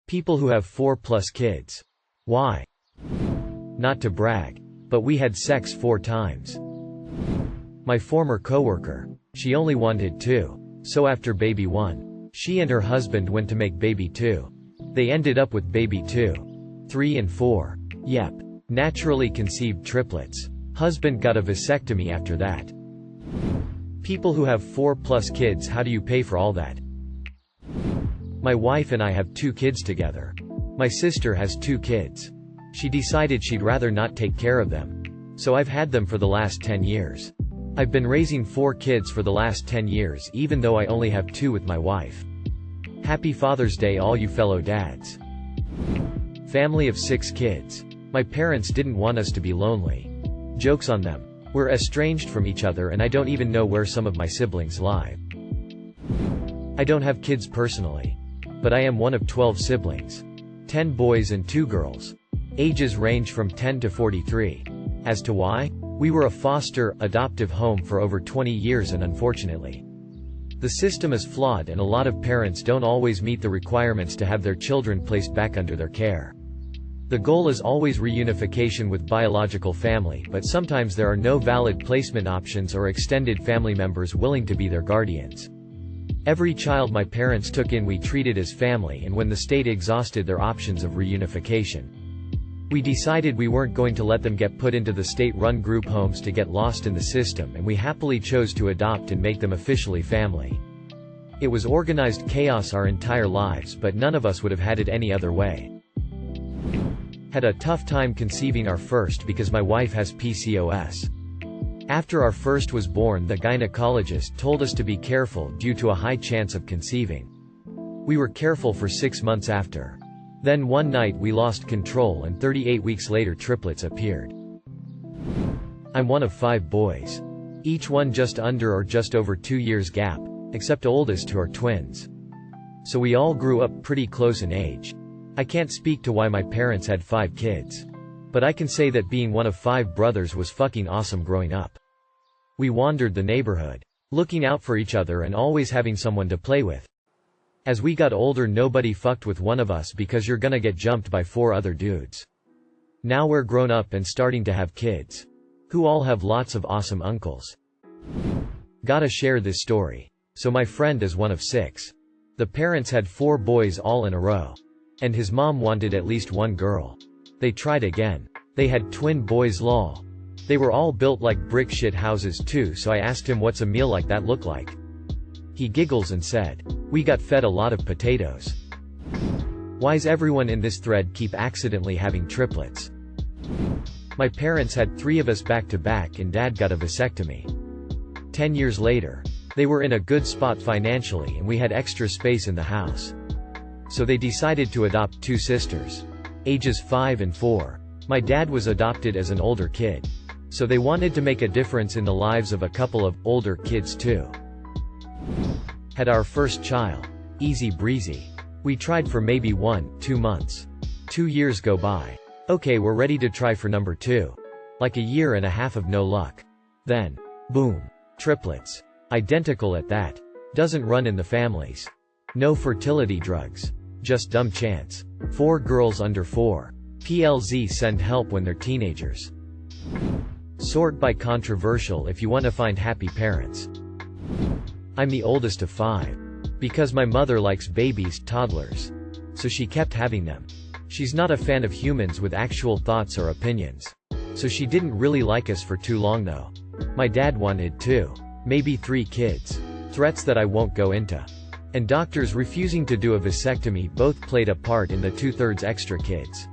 People who have 4+ kids. Why? Not to brag, but we had sex 4 times. My former coworker. She only wanted 2. So after baby 1, she and her husband went to make baby 2. They ended up with baby 2, 3 and 4. Yep. Naturally conceived triplets. Husband got a vasectomy after that. People who have 4+ kids, how do you pay for all that? My wife and I have 2 kids together. My sister has 2 kids. She decided she'd rather not take care of them. So I've had them for the last 10 years. I've been raising 4 kids for the last 10 years even though I only have 2 with my wife. Happy Father's Day all you fellow dads. Family of 6 kids. My parents didn't want us to be lonely. Joke's on them. We're estranged from each other and I don't even know where some of my siblings live. I don't have kids personally. But I am one of 12 siblings. 10 boys and 2 girls. Ages range from 10 to 43. As to why? We were a foster, adoptive home for over 20 years and unfortunately, the system is flawed and a lot of parents don't always meet the requirements to have their children placed back under their care. The goal is always reunification with biological family, but sometimes there are no valid placement options or extended family members willing to be their guardians. Every child my parents took in we treated as family, and when the state exhausted their options of reunification, we decided we weren't going to let them get put into the state-run group homes to get lost in the system, and we happily chose to adopt and make them officially family. It was organized chaos our entire lives, but none of us would have had it any other way. Had a tough time conceiving our first because my wife has PCOS. After our first was born, the gynecologist told us to be careful due to a high chance of conceiving. We were careful for 6 months after. Then one night we lost control and 38 weeks later triplets appeared. I'm one of 5 boys. Each one just under or just over 2 years gap, except oldest who are twins. So we all grew up pretty close in age. I can't speak to why my parents had 5 kids. But I can say that being one of 5 brothers was fucking awesome growing up. We wandered the neighborhood, looking out for each other and always having someone to play with. As we got older, nobody fucked with one of us because you're gonna get jumped by 4 other dudes. Now we're grown up and starting to have kids, who all have lots of awesome uncles. Gotta share this story. So my friend is one of 6. The parents had 4 boys all in a row. And his mom wanted at least 1 girl. They tried again. They had twin boys lol. They were all built like brick shit houses too, so I asked him what's a meal like that look like. He giggles and said, "We got fed a lot of potatoes." Why's everyone in this thread keep accidentally having triplets? My parents had 3 of us back to back and dad got a vasectomy. 10 years later, they were in a good spot financially and we had extra space in the house. So they decided to adopt 2 sisters. Ages 5 and 4. My dad was adopted as an older kid. So they wanted to make a difference in the lives of a couple of older kids too. Had our first child. Easy breezy. We tried for maybe 1-2 months. 2 years go by. Okay, we're ready to try for number 2. Like a year and a half of no luck. Then, boom. Triplets. Identical at that. Doesn't run in the families. No fertility drugs. Just dumb chance. 4 girls under 4. PLZ send help when they're teenagers. Sort by controversial if you want to find happy parents. I'm the oldest of 5. Because my mother likes babies, toddlers. So she kept having them. She's not a fan of humans with actual thoughts or opinions. So she didn't really like us for too long though. My dad wanted 2, maybe 3 kids. Threats that I won't go into. And doctors refusing to do a vasectomy both played a part in the 2/3 extra kids.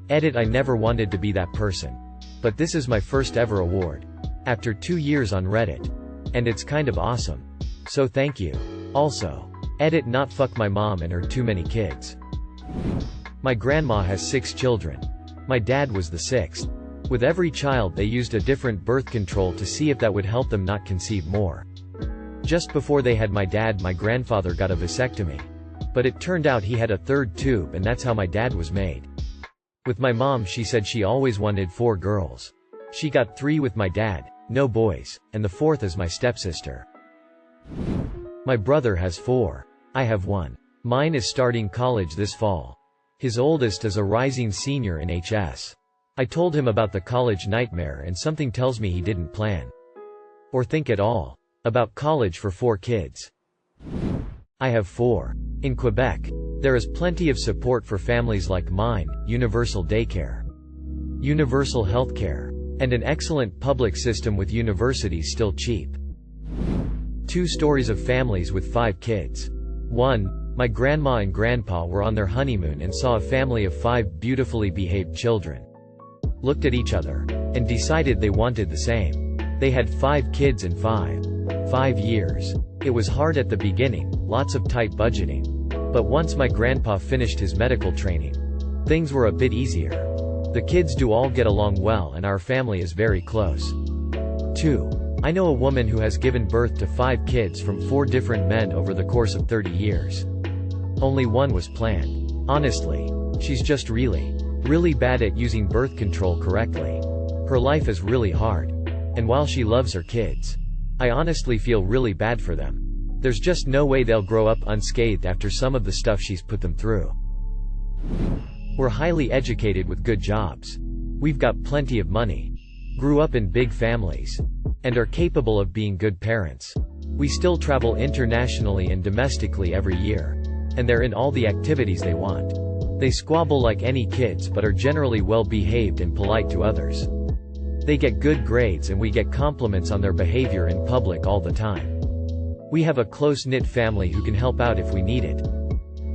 Edit, I never wanted to be that person. But this is my first ever award. After 2 years on Reddit. And it's kind of awesome. So thank you. Also. Edit, not fuck my mom and her too many kids. My grandma has 6 children. My dad was the 6th. With every child they used a different birth control to see if that would help them not conceive more. Just before they had my dad, my grandfather got a vasectomy. But it turned out he had a 3rd tube and that's how my dad was made. With my mom, she said she always wanted 4 girls. She got 3 with my dad, no boys, and the 4th is my stepsister. My brother has 4. I have 1. Mine is starting college this fall. His oldest is a rising senior in HS. I told him about the college nightmare and something tells me he didn't plan or think at all about college for 4 kids. I have 4. In Quebec, there is plenty of support for families like mine, universal daycare, universal healthcare, and an excellent public system with universities still cheap. 2 stories of families with 5 kids. 1. My grandma and grandpa were on their honeymoon and saw a family of 5 beautifully behaved children. Looked at each other and decided they wanted the same. They had 5 kids in 5 years. It was hard at the beginning, lots of tight budgeting. But once my grandpa finished his medical training, things were a bit easier. The kids do all get along well and our family is very close. 2. I know a woman who has given birth to 5 kids from 4 different men over the course of 30 years. Only one was planned. Honestly, she's just really bad at using birth control correctly. Her life is really hard. And while she loves her kids, I honestly feel really bad for them. There's just no way they'll grow up unscathed after some of the stuff she's put them through. We're highly educated with good jobs. We've got plenty of money. Grew up in big families. And are capable of being good parents. We still travel internationally and domestically every year. And they're in all the activities they want. They squabble like any kids but are generally well behaved and polite to others. They get good grades and we get compliments on their behavior in public all the time. We have a close-knit family who can help out if we need it.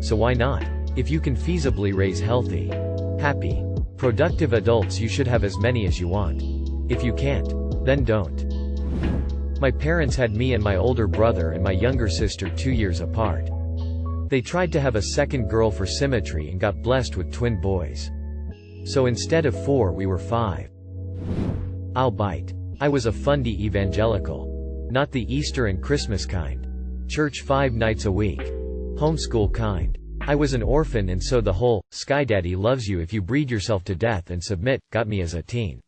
So why not? If you can feasibly raise healthy, happy, productive adults, you should have as many as you want. If you can't, then don't. My parents had me and my older brother and my younger sister 2 years apart. They tried to have a second girl for symmetry and got blessed with twin boys. So instead of 4 we were 5. I'll bite. I was a fundy evangelical. Not the Easter and Christmas kind. Church 5 nights a week. Homeschool kind. I was an orphan and so the whole, Sky Daddy loves you if you breed yourself to death and submit, got me as a teen.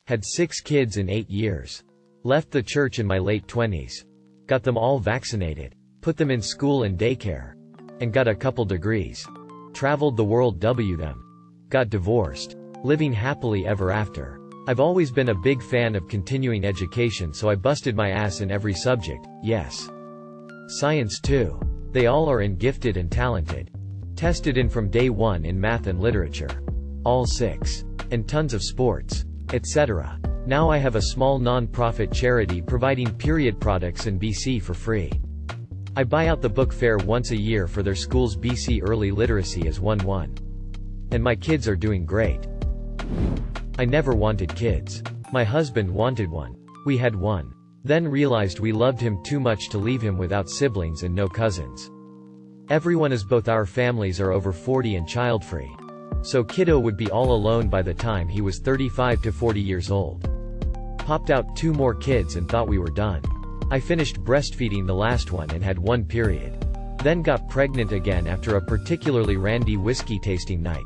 Had 6 kids in 8 years. Left the church in my late 20s. Got them all vaccinated. Put them in school and daycare. And got a couple degrees. Traveled the world them. Got divorced. Living happily ever after. I've always been a big fan of continuing education, so I busted my ass in every subject, yes. Science too. They all are in gifted and talented. Tested in from day 1 in math and literature. All 6. And tons of sports, etc. Now I have a small non-profit charity providing period products in BC for free. I buy out the book fair once a year for their school's BC early literacy as 1-1. And my kids are doing great. I never wanted kids. My husband wanted one. We had one. Then realized we loved him too much to leave him without siblings and no cousins. Everyone as both our families are over 40 and child-free. So kiddo would be all alone by the time he was 35 to 40 years old. Popped out 2 more kids and thought we were done. I finished breastfeeding the last one and had 1 period. Then got pregnant again after a particularly randy whiskey tasting night.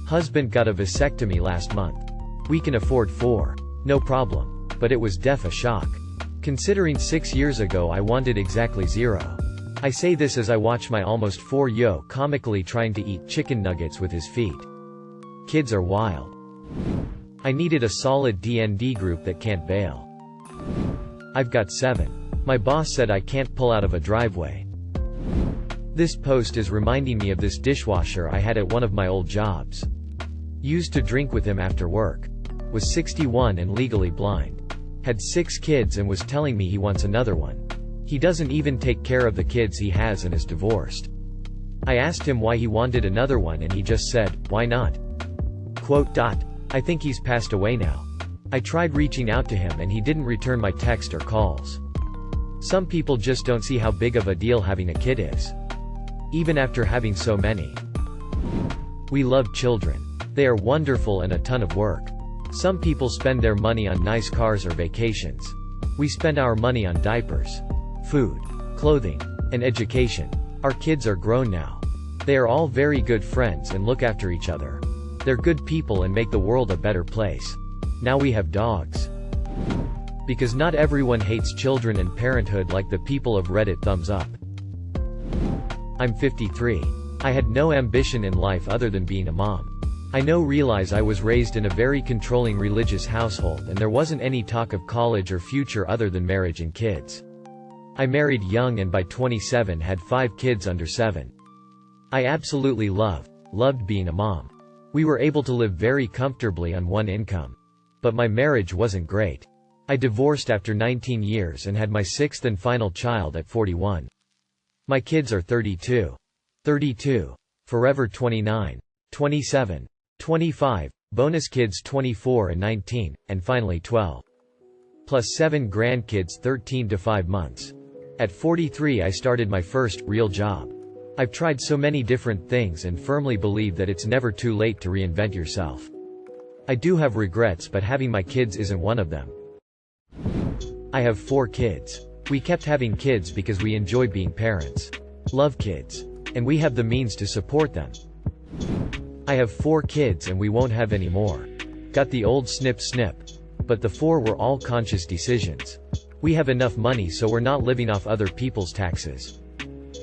Husband got a vasectomy last month. We can afford 4. No problem. But it was a shock. Considering 6 years ago I wanted exactly 0. I say this as I watch my almost 4-yo comically trying to eat chicken nuggets with his feet. Kids are wild. I needed a solid D&D group that can't bail. I've got 7. My boss said I can't pull out of a driveway. This post is reminding me of this dishwasher I had at one of my old jobs. Used to drink with him after work. Was 61 and legally blind. Had 6 kids and was telling me he wants another one. He doesn't even take care of the kids he has and is divorced. I asked him why he wanted another one and he just said, why not? I think he's passed away now. I tried reaching out to him and he didn't return my text or calls. Some people just don't see how big of a deal having a kid is. Even after having so many. We love children. They are wonderful and a ton of work. Some people spend their money on nice cars or vacations. We spend our money on diapers, food, clothing, and education. Our kids are grown now. They are all very good friends and look after each other. They're good people and make the world a better place. Now we have dogs. Because not everyone hates children and parenthood like the people of Reddit thumbs up. I'm 53. I had no ambition in life other than being a mom. I realize I was raised in a very controlling religious household and there wasn't any talk of college or future other than marriage and kids. I married young and by 27 had 5 kids under 7. I absolutely loved being a mom. We were able to live very comfortably on one income. But my marriage wasn't great. I divorced after 19 years and had my 6th and final child at 41. My kids are 32, forever 29, 27, 25, bonus kids 24 and 19, and finally 12. Plus 7 grandkids 13 to 5 months. At 43 I started my first real job. I've tried so many different things and firmly believe that it's never too late to reinvent yourself. I do have regrets, but having my kids isn't one of them. I have 4 kids. We kept having kids because we enjoy being parents. Love kids. And we have the means to support them. I have 4 kids and we won't have any more. Got the old snip. But the 4 were all conscious decisions. We have enough money so we're not living off other people's taxes.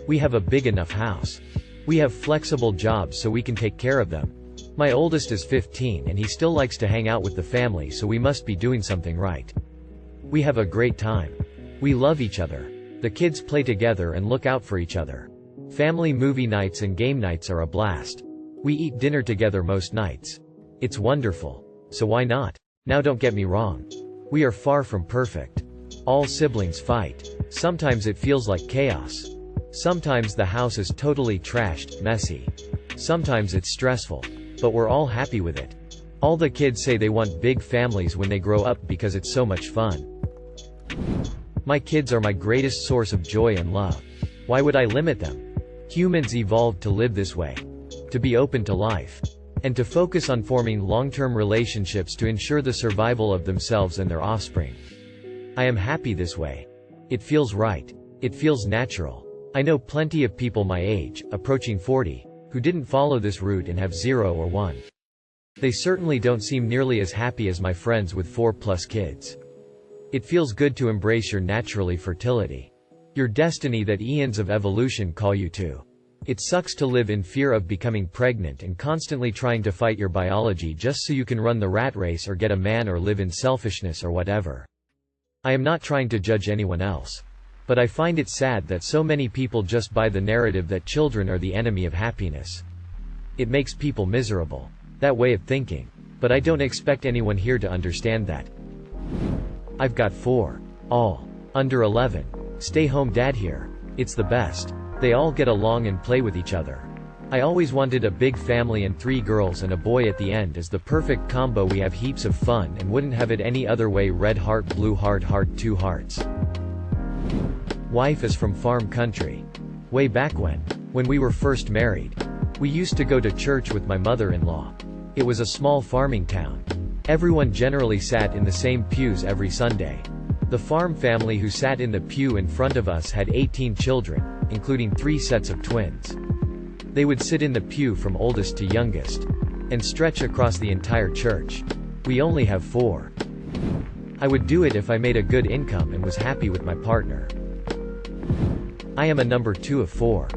We have a big enough house. We have flexible jobs so we can take care of them. My oldest is 15 and he still likes to hang out with the family, so we must be doing something right. We have a great time. We love each other. The kids play together and look out for each other. Family movie nights and game nights are a blast. We eat dinner together most nights. It's wonderful. So why not? Now don't get me wrong. We are far from perfect. All siblings fight. Sometimes it feels like chaos. Sometimes the house is totally trashed, messy. Sometimes it's stressful. But we're all happy with it. All the kids say they want big families when they grow up because it's so much fun. My kids are my greatest source of joy and love. Why would I limit them? Humans evolved to live this way. To be open to life. And to focus on forming long-term relationships to ensure the survival of themselves and their offspring. I am happy this way. It feels right. It feels natural. I know plenty of people my age, approaching 40, who didn't follow this route and have 0 or 1. They certainly don't seem nearly as happy as my friends with 4+ kids. It feels good to embrace your naturally fertility. Your destiny that eons of evolution call you to. It sucks to live in fear of becoming pregnant and constantly trying to fight your biology just so you can run the rat race or get a man or live in selfishness or whatever. I am not trying to judge anyone else. But I find it sad that so many people just buy the narrative that children are the enemy of happiness. It makes people miserable. That way of thinking. But I don't expect anyone here to understand that. I've got 4. All. Under 11. Stay-home dad here. It's the best. They all get along and play with each other. I always wanted a big family and 3 girls and a boy at the end as the perfect combo. We have heaps of fun and wouldn't have it any other way. Red heart, blue heart, 2 hearts. Wife is from farm country. Way back when we were first married. We used to go to church with my mother-in-law. It was a small farming town. Everyone generally sat in the same pews every Sunday. The farm family who sat in the pew in front of us had 18 children, including 3 sets of twins. They would sit in the pew from oldest to youngest, and stretch across the entire church. We only have 4. I would do it if I made a good income and was happy with my partner. I am a number 2 of 4.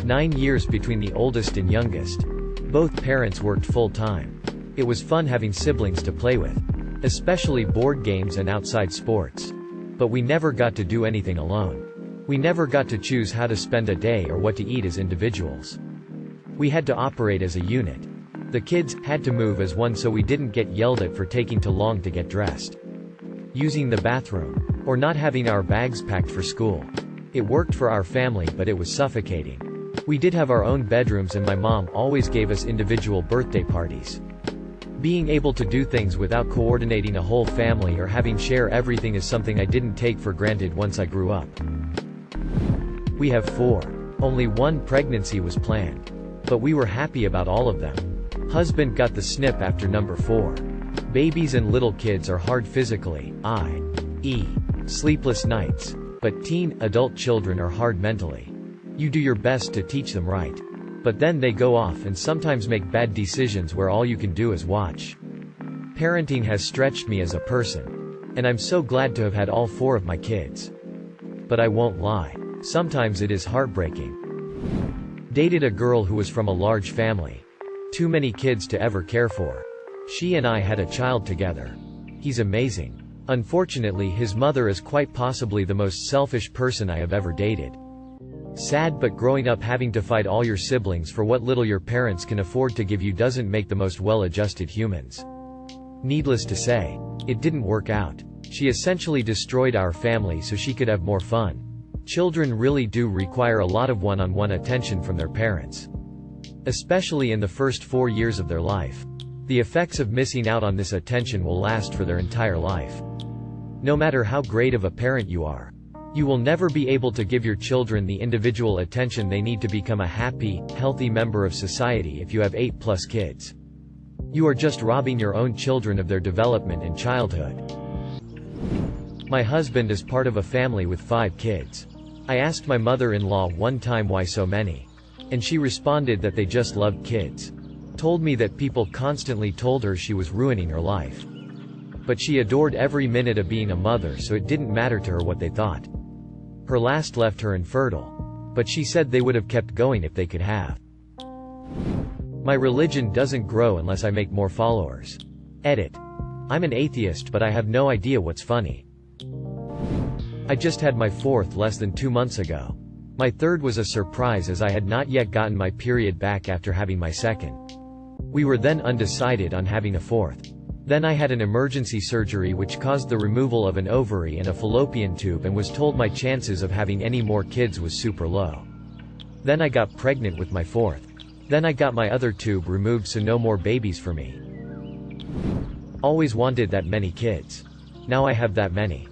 9 years between the oldest and youngest. Both parents worked full-time. It was fun having siblings to play with. Especially board games and outside sports. But we never got to do anything alone. We never got to choose how to spend a day or what to eat as individuals. We had to operate as a unit. The kids had to move as one so we didn't get yelled at for taking too long to get dressed. Using the bathroom. Or not having our bags packed for school. It worked for our family, but it was suffocating. We did have our own bedrooms and my mom always gave us individual birthday parties. Being able to do things without coordinating a whole family or having share everything is something I didn't take for granted once I grew up. We have 4. Only 1 pregnancy was planned. But we were happy about all of them. Husband got the snip after number 4. Babies and little kids are hard physically, i.e., sleepless nights. But teen, adult children are hard mentally. You do your best to teach them right. But then they go off and sometimes make bad decisions where all you can do is watch. Parenting has stretched me as a person. And I'm so glad to have had all 4 of my kids. But I won't lie. Sometimes it is heartbreaking. Dated a girl who was from a large family. Too many kids to ever care for. She and I had a child together. He's amazing. Unfortunately, his mother is quite possibly the most selfish person I have ever dated. Sad, but growing up having to fight all your siblings for what little your parents can afford to give you doesn't make the most well-adjusted humans. Needless to say, it didn't work out. She essentially destroyed our family so she could have more fun. Children really do require a lot of one-on-one attention from their parents. Especially in the first 4 years of their life. The effects of missing out on this attention will last for their entire life. No matter how great of a parent you are, you will never be able to give your children the individual attention they need to become a happy, healthy member of society if you have 8+ kids. You are just robbing your own children of their development and childhood. My husband is part of a family with 5 kids. I asked my mother-in-law one time why so many. And she responded that they just loved kids. Told me that people constantly told her she was ruining her life. But she adored every minute of being a mother, so it didn't matter to her what they thought. Her last left her infertile. But she said they would have kept going if they could have. My religion doesn't grow unless I make more followers. Edit. I'm an atheist, but I have no idea what's funny. I just had my 4th less than 2 months ago. My 3rd was a surprise as I had not yet gotten my period back after having my 2nd. We were then undecided on having a 4th. Then I had an emergency surgery which caused the removal of an ovary and a fallopian tube and was told my chances of having any more kids was super low. Then I got pregnant with my 4th. Then I got my other tube removed, so no more babies for me. Always wanted that many kids. Now I have that many.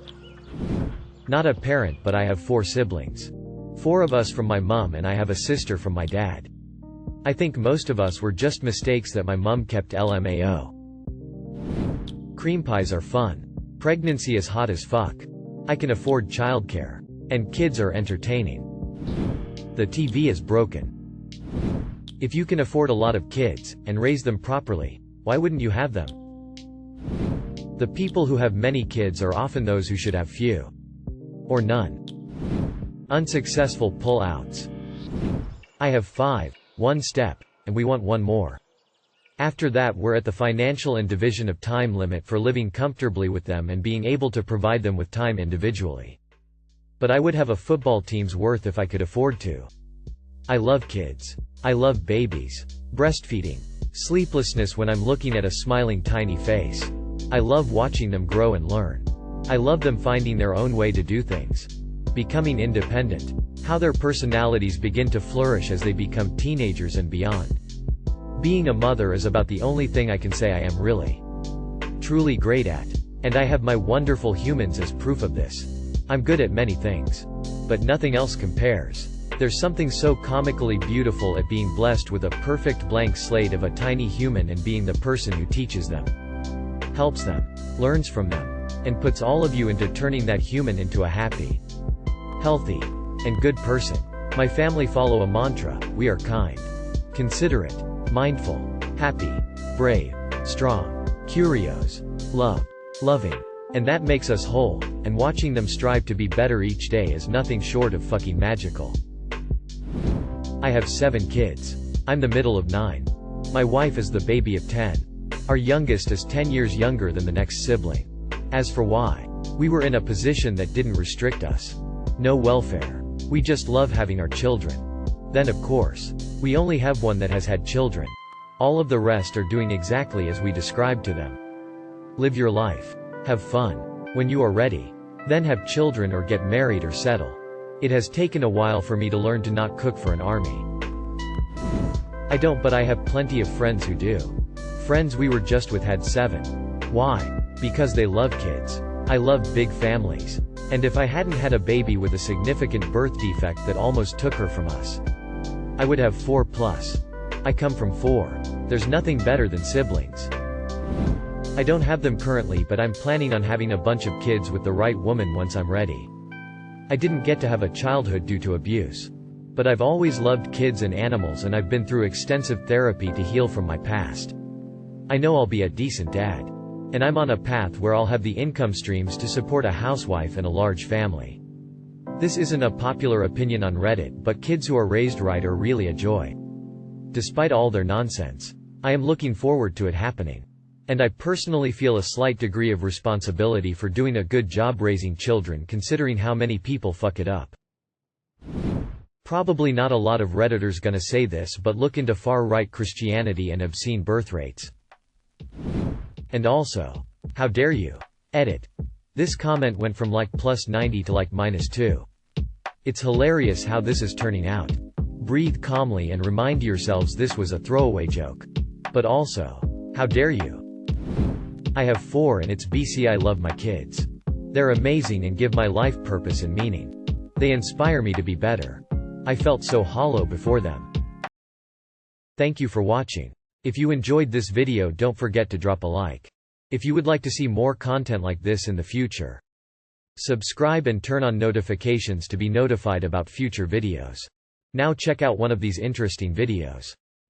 Not a parent, but I have 4 siblings. 4 of us from my mom, and I have a sister from my dad. I think most of us were just mistakes that my mom kept LMAO. Cream pies are fun. Pregnancy is hot as fuck. I can afford childcare. And kids are entertaining. The TV is broken. If you can afford a lot of kids, and raise them properly, why wouldn't you have them? The people who have many kids are often those who should have few. Or none. Unsuccessful pull-outs. I have 5, 1 step, and we want 1 more. After that we're at the financial and division of time limit for living comfortably with them and being able to provide them with time individually. But I would have a football team's worth if I could afford to. I love kids. I love babies. Breastfeeding. Sleeplessness when I'm looking at a smiling tiny face. I love watching them grow and learn. I love them finding their own way to do things. Becoming independent. How their personalities begin to flourish as they become teenagers and beyond. Being a mother is about the only thing I can say I am really, truly great at. And I have my wonderful humans as proof of this. I'm good at many things. But nothing else compares. There's something so comically beautiful at being blessed with a perfect blank slate of a tiny human and being the person who teaches them, helps them, learns from them, and puts all of you into turning that human into a happy, healthy, and good person. My family follow a mantra: we are kind, considerate, mindful, happy, brave, strong, curious, loving. And that makes us whole, and watching them strive to be better each day is nothing short of fucking magical. I have 7 kids. I'm the middle of 9. My wife is the baby of 10. Our youngest is 10 years younger than the next sibling. As for why, we were in a position that didn't restrict us. No welfare. We just love having our children. Then of course, we only have one that has had children. All of the rest are doing exactly as we described to them. Live your life. Have fun. When you are ready, then have children or get married or settle. It has taken a while for me to learn to not cook for an army. I don't, but I have plenty of friends who do. Friends we were just with had 7. Why? Because they love kids. I love big families. And if I hadn't had a baby with a significant birth defect that almost took her from us, I would have 4+. I come from 4. There's nothing better than siblings. I don't have them currently, but I'm planning on having a bunch of kids with the right woman once I'm ready. I didn't get to have a childhood due to abuse. But I've always loved kids and animals, and I've been through extensive therapy to heal from my past. I know I'll be a decent dad. And I'm on a path where I'll have the income streams to support a housewife and a large family. This isn't a popular opinion on Reddit, but kids who are raised right are really a joy. Despite all their nonsense. I am looking forward to it happening. And I personally feel a slight degree of responsibility for doing a good job raising children considering how many people fuck it up. Probably not a lot of Redditors gonna say this, but look into far-right Christianity and obscene birth rates. And also, how dare you? Edit. This comment went from like +90 to like -2. It's hilarious how this is turning out. Breathe calmly and remind yourselves this was a throwaway joke. But also, how dare you? I have 4 and it's BC. I love my kids. They're amazing and give my life purpose and meaning. They inspire me to be better. I felt so hollow before them. Thank you for watching. If you enjoyed this video, don't forget to drop a like. If you would like to see more content like this in the future, subscribe and turn on notifications to be notified about future videos. Now check out one of these interesting videos.